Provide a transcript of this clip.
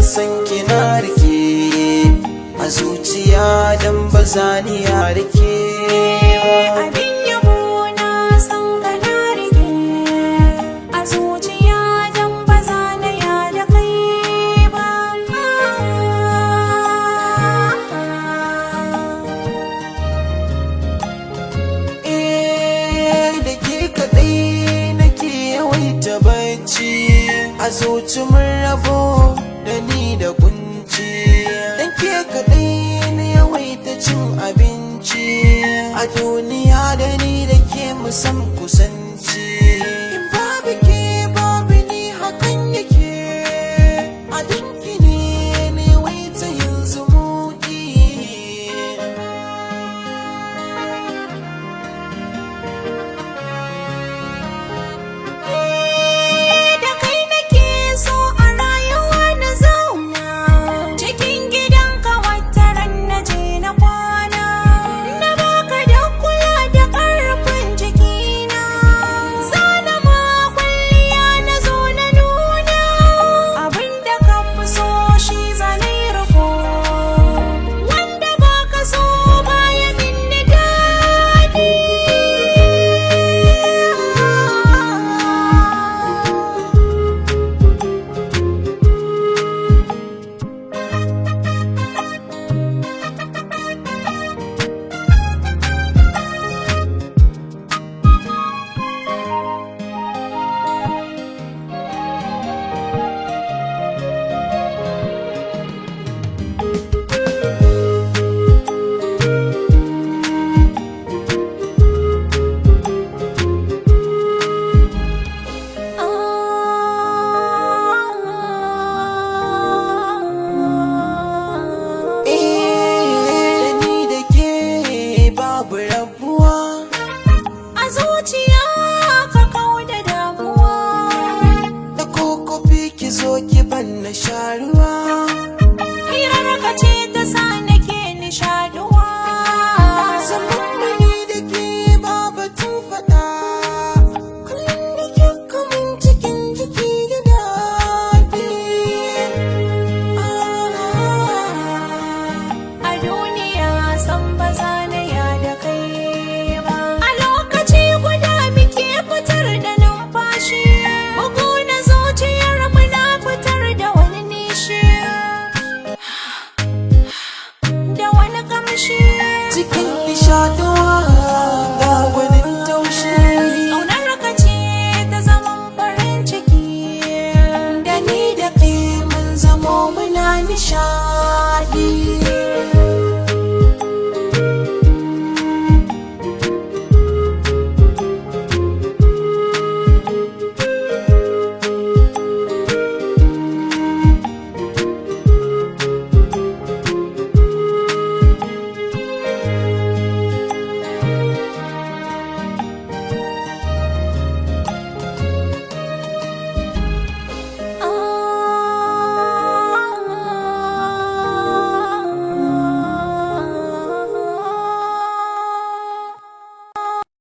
san kina rike a zuciya dan ba za ni ya rike ba. Abin yabo na san ka na rike a zuciya dan ba za na ya da kai ba. Da ke kaɗai nake yawaita bacci a zuci mun rabo da ni da kunci. Dan ke kaɗai na yawaita cin abinci a duniya da ni da ke musam kusanci. In babu ke babu ni hakan yake abinki ne na yawaita yin zumuɗi. Da kai nake so a rayuwa na zauna cikin gidanka wata ran na je na kwana, na baka da kula da ƙarfin jikina, zana ma kwalliya na zo na nuna abinda ka fi so shi zane riko, wanda baka so baya min ni daɗi. A zuciya ka kauda damuwa, Da kokofi ki zo ki ban na sharuwa. hirar ka ce ta sani